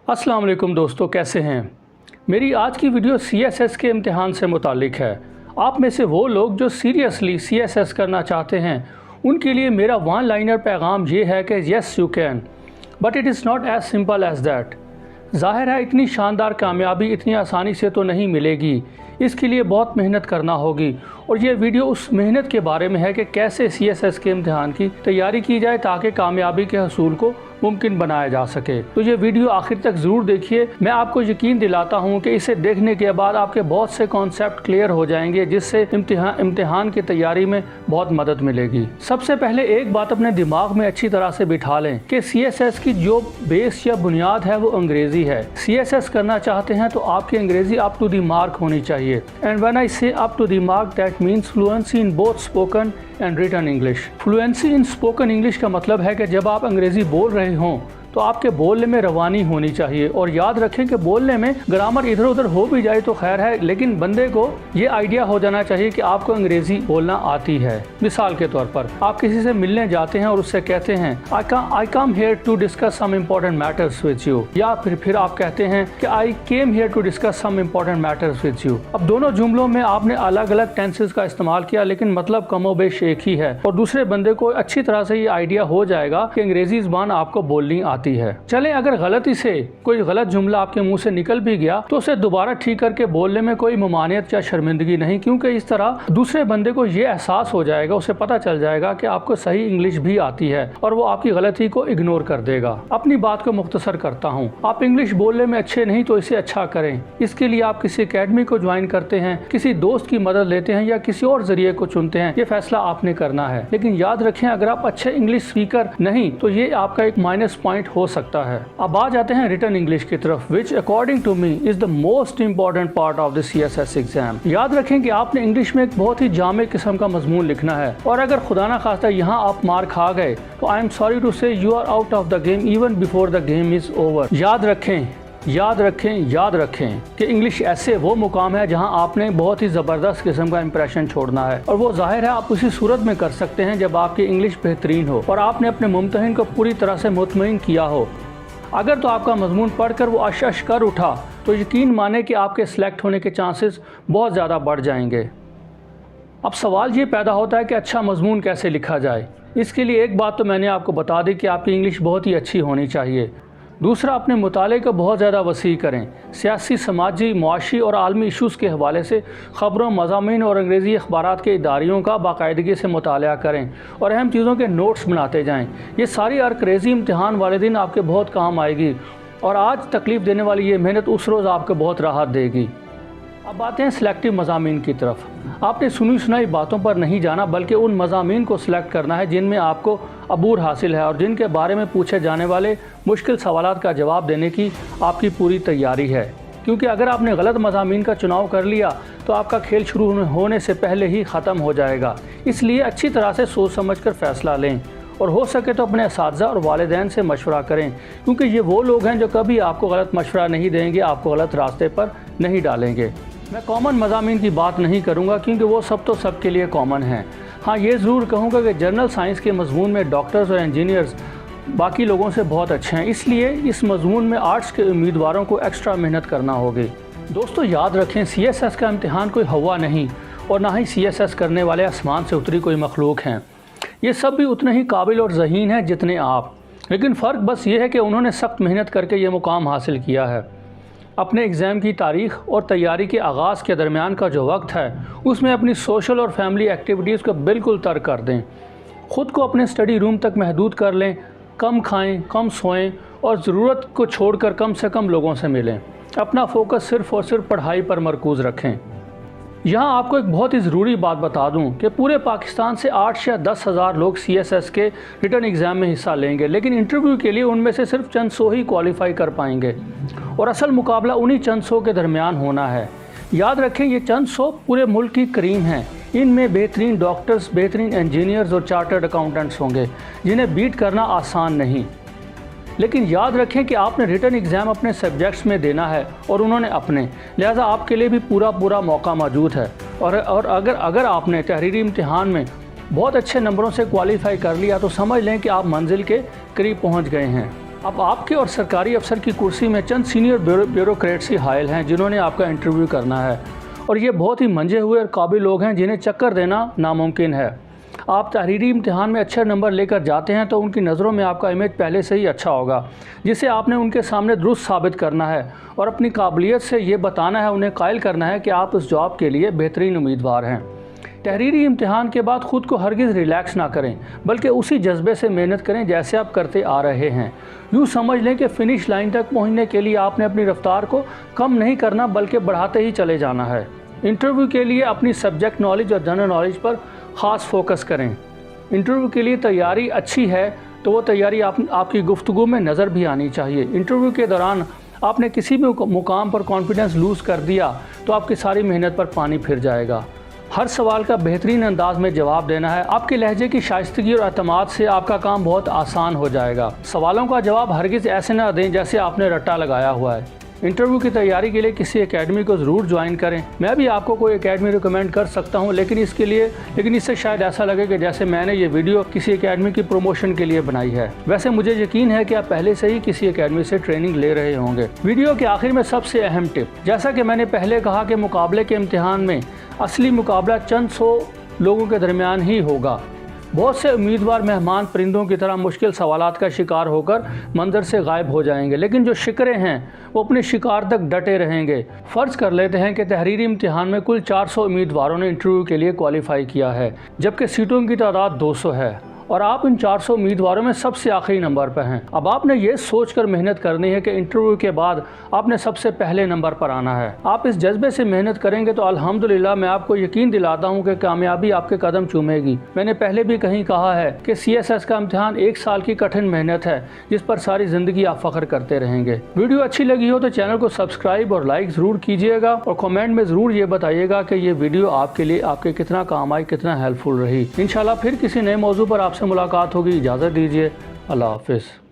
अस्सलाम वालेकुम दोस्तों, कैसे हैं। मेरी आज की वीडियो CSS के इम्तिहान से मुतालिक है। आप में से वो लोग जो सीरियसली CSS करना चाहते हैं, उनके लिए मेरा वन लाइनर पैगाम ये है कि yes you can, but it is not as simple as that. ज़ाहिर है इतनी शानदार कामयाबी इतनी आसानी से तो नहीं मिलेगी, इसके लिए बहुत मेहनत करना होगी। और ये वीडियो उस मेहनत के बारे में है कि कैसे CSS के इम्तिहान की तैयारी की जाए ताकि कामयाबी के हसूल को मुमकिन बनाया जा सके। तो ये वीडियो आखिर तक ज़रूर देखिए। मैं आपको यकीन दिलाता हूँ कि इसे देखने के बाद आपके बहुत से कॉन्सेप्ट क्लियर हो जाएंगे, जिससे इम्तिहान की तैयारी में बहुत मदद मिलेगी। सबसे पहले एक बात अपने दिमाग में अच्छी तरह से बिठा लें कि CSS की जो बेस या बुनियाद है वो अंग्रेज़ी है। CSS करना चाहते हैं तो आपकी अंग्रेज़ी अप टू द मार्क होनी चाहिए। And when I say up to the mark, that means fluency in both spoken and written English. Fluency in spoken English का मतलब है कि जब आप अंग्रेज़ी बोल रहे हों तो आपके बोलने में रवानी होनी चाहिए। और याद रखें कि बोलने में ग्रामर इधर उधर हो भी जाए तो खैर है, लेकिन बंदे को ये आइडिया हो जाना चाहिए कि आपको अंग्रेज़ी बोलना आती है। मिसाल के तौर पर आप किसी से मिलने जाते हैं और उससे कहते हैं I come here to discuss some important matters with you, या फिर आप कहते हैं कि I came here to discuss some important matters with you. अब दोनों जुमलों में आपने अलग अलग टेंसेस का इस्तेमाल किया, लेकिन मतलब कमोबेश एक ही है और दूसरे बंदे को अच्छी तरह से ये आइडिया हो जाएगा कि अंग्रेज़ी ज़बान आपको बोलनी आती है। चले अगर गलती से कोई गलत जुमला आपके मुंह से निकल भी गया तो उसे दोबारा ठीक करके बोलने में कोई ममानियत या शर्मिंदगी नहीं, क्योंकि इस तरह दूसरे बंदे को ये एहसास हो जाएगा, उसे पता चल जाएगा कि आपको सही इंग्लिश भी आती है और वो आपकी गलती को इग्नोर कर देगा। अपनी बात को मुख्तसर करता हूँ, आप इंग्लिश बोलने में अच्छे नहीं तो इसे अच्छा करें। इसके लिए आप किसी एकेडमी को ज्वाइन करते हैं, किसी दोस्त की मदद लेते हैं या किसी और जरिए को चुनते हैं, ये फैसला आपने करना है। लेकिन याद रखें, अगर आप अच्छे इंग्लिश स्पीकर नहीं तो ये आपका एक माइनस पॉइंट हो सकता है। अब आ जाते हैं रिटन इंग्लिश की तरफ, which according to me is the most important part of the CSS exam. याद रखें कि आपने इंग्लिश में एक बहुत ही जामे किस्म का मजमून लिखना है, और अगर खुदा ना खास्ता यहाँ आप मार खा गए तो I am sorry to say you are out of the game even before the game is over. याद रखें कि इंग्लिश ऐसे वो मुकाम है जहां आपने बहुत ही ज़बरदस्त किस्म का इंप्रेशन छोड़ना है, और वो जाहिर है आप उसी सूरत में कर सकते हैं जब आपकी इंग्लिश बेहतरीन हो और आपने अपने मुमतहिन को पूरी तरह से मुतमईन किया हो। अगर तो आपका मजमून पढ़कर वो अश कर उठा तो यकीन माने कि आपके सिलेक्ट होने के चांसेस बहुत ज़्यादा बढ़ जाएंगे। अब सवाल ये पैदा होता है कि अच्छा मजमून कैसे लिखा जाए। इसके लिए एक बात तो मैंने आपको बता दी कि आपकी इंग्लिश बहुत ही अच्छी होनी चाहिए। दूसरा, अपने मुताले को बहुत ज़्यादा वसी करें। सियासी, समाजी, मुआशी और आलमी इशूज़ के हवाले से ख़बरों, मज़ामीन और अंग्रेज़ी अखबारात के इदारियों का बाकायदगी से मुताला करें और अहम चीज़ों के नोट्स बनाते जाएं। ये सारी अंग्रेज़ी इम्तिहान वाले दिन आपके बहुत काम आएगी, और आज तकलीफ़ देने वाली ये मेहनत उस रोज़ आपको बहुत राहत देगी। अब आते हैं सिलेक्टिव मज़ामीन की तरफ। आपने सुनी सुनाई बातों पर नहीं जाना, बल्कि उन मज़ामीन को सिलेक्ट करना है जिनमें आपको अबूर हासिल है और जिनके बारे में पूछे जाने वाले मुश्किल सवालात का जवाब देने की आपकी पूरी तैयारी है। क्योंकि अगर आपने गलत मज़ामीन का चुनाव कर लिया तो आपका खेल शुरू होने से पहले ही ख़त्म हो जाएगा। इसलिए अच्छी तरह से सोच समझ कर फ़ैसला लें, और हो सके तो अपने असातिज़ा और वालिदैन से मशवरा करें, क्योंकि ये वो लोग हैं जो कभी आपको गलत मशवरा नहीं देंगे, आपको गलत रास्ते पर नहीं डालेंगे। मैं कॉमन मज़ामीन की बात नहीं करूँगा क्योंकि वो सब तो सबके लिए कॉमन हैं। हाँ, ये ज़रूर कहूँगा कि जनरल साइंस के मजमून में डॉक्टर्स और इंजीनियर्स बाकी लोगों से बहुत अच्छे हैं, इसलिए इस मजमून में आर्ट्स के उम्मीदवारों को एक्स्ट्रा मेहनत करना होगी। दोस्तों याद रखें, CSS का इम्तिहान कोई हवा नहीं, और ना ही CSS करने वाले आसमान से उतरी कोई मखलूक हैं। ये सब भी उतने ही काबिल और ज़हीन हैं जितने आप, लेकिन फ़र्क बस ये है कि उन्होंने सख्त मेहनत करके ये मुकाम हासिल किया है। अपने एग्ज़ाम की तारीख़ और तैयारी के आगाज़ के दरमियान का जो वक्त है उसमें अपनी सोशल और फैमिली एक्टिविटीज़ को बिल्कुल तर्क कर दें। ख़ुद को अपने स्टडी रूम तक महदूद कर लें, कम खाएं, कम सोएं और ज़रूरत को छोड़कर कम से कम लोगों से मिलें। अपना फोकस सिर्फ़ और सिर्फ पढ़ाई पर मरकूज़ रखें। यहाँ आपको एक बहुत ही ज़रूरी बात बता दूँ कि पूरे पाकिस्तान से 8 या 10 हज़ार लोग CSS के रिटर्न एग्ज़ाम में हिस्सा लेंगे, लेकिन इंटरव्यू के लिए उनमें से सिर्फ चंद सौ ही क्वालिफाई कर पाएंगे, और असल मुकाबला उन्हीं चंद सौ के दरमियान होना है। याद रखें, ये चंद सौ पूरे मुल्क की करीम हैं। इनमें बेहतरीन डॉक्टर्स, बेहतरीन इंजीनियर्स और चार्टर्ड अकाउंटेंट्स होंगे जिन्हें बीट करना आसान नहीं। लेकिन याद रखें कि आपने रिटर्न एग्ज़ाम अपने सब्जेक्ट्स में देना है और उन्होंने अपने, लिहाजा आपके लिए भी पूरा मौका मौजूद है। और अगर आपने तहरीरी इम्तिहान में बहुत अच्छे नंबरों से क्वालिफाई कर लिया तो समझ लें कि आप मंजिल के करीब पहुंच गए हैं। अब आपके और सरकारी अफसर की कुर्सी में चंद सीनियर ब्यूरोक्रेट्स ही हायल हैं जिन्होंने आपका इंटरव्यू करना है, और ये बहुत ही मंझे हुए और काबिल लोग हैं जिन्हें चक्कर देना नामुमकिन है। आप तहरीरी इम्तिहान में अच्छे नंबर लेकर जाते हैं तो उनकी नज़रों में आपका इमेज पहले से ही अच्छा होगा, जिसे आपने उनके सामने दुरुस्त साबित करना है और अपनी काबिलियत से ये बताना है, उन्हें कायल करना है कि आप उस जॉब के लिए बेहतरीन उम्मीदवार हैं। तहरीरी इम्तिहान के बाद ख़ुद को हरगिज़ रिलैक्स ना करें, बल्कि उसी जज्बे से मेहनत करें जैसे आप करते आ रहे हैं। यूँ समझ लें कि फ़िनिश लाइन तक पहुँचने के लिए आपने अपनी रफ्तार को कम नहीं करना बल्कि बढ़ाते ही चले जाना है। इंटरव्यू के लिए अपनी सब्जेक्ट नॉलेज और जनरल नॉलेज पर ख़ास फोकस करें। इंटरव्यू के लिए तैयारी अच्छी है तो वो तैयारी आपकी गुफ्तगू में नज़र भी आनी चाहिए। इंटरव्यू के दौरान आपने किसी भी मुकाम पर कॉन्फिडेंस लूज़ कर दिया तो आपकी सारी मेहनत पर पानी फिर जाएगा। हर सवाल का बेहतरीन अंदाज में जवाब देना है। आपके लहजे की शाइस्तगी और अतमाद से आपका काम बहुत आसान हो जाएगा। सवालों का जवाब हरगिज़ ऐसे ना दें जैसे आपने रट्टा लगाया हुआ है। इंटरव्यू की तैयारी के लिए किसी एकेडमी को ज़रूर ज्वाइन करें। मैं भी आपको कोई एकेडमी रिकमेंड कर सकता हूं, लेकिन इससे शायद ऐसा लगे कि जैसे मैंने ये वीडियो किसी एकेडमी की प्रमोशन के लिए बनाई है। वैसे मुझे यकीन है कि आप पहले से ही किसी एकेडमी से ट्रेनिंग ले रहे होंगे। वीडियो के आखिर में सबसे अहम टिप, जैसा कि मैंने पहले कहा कि मुकाबले के इम्तिहान में असली मुकाबला चंद 100 लोगों के दरमियान ही होगा। बहुत से उम्मीदवार मेहमान परिंदों की तरह मुश्किल सवालात का शिकार होकर मंजर से गायब हो जाएंगे, लेकिन जो शिकरे हैं वो अपने शिकार तक डटे रहेंगे। फ़र्ज़ कर लेते हैं कि तहरीरी इम्तिहान में कुल 400 उम्मीदवारों ने इंटरव्यू के लिए क्वालिफ़ाई किया है, जबकि सीटों की तादाद 200 है और आप इन 400 उम्मीदवारों में सबसे आखिरी नंबर पर हैं। अब आपने ये सोचकर मेहनत करनी है कि इंटरव्यू के बाद आपने सबसे पहले नंबर पर आना है। आप इस जज्बे से मेहनत करेंगे तो अल्हम्दुलिल्लाह मैं आपको यकीन दिलाता हूँ कि कामयाबी आपके कदम चूमेगी। मैंने पहले भी कहीं कहा है कि CSS का इम्तिहान 1 साल की कठिन मेहनत है जिस पर सारी ज़िंदगी आप फ़ख्र करते रहेंगे। वीडियो अच्छी लगी हो तो चैनल को सब्सक्राइब और लाइक ज़रूर कीजिएगा और कमेंट में ज़रूर ये बताइएगा कि ये वीडियो आपके लिए कितना काम आई, कितना हेल्पफुल रही। इंशाल्लाह फिर किसी नए मौजू पर आपसे मुलाकात होगी। इजाज़त दीजिए। अल्लाह हाफ़िज़।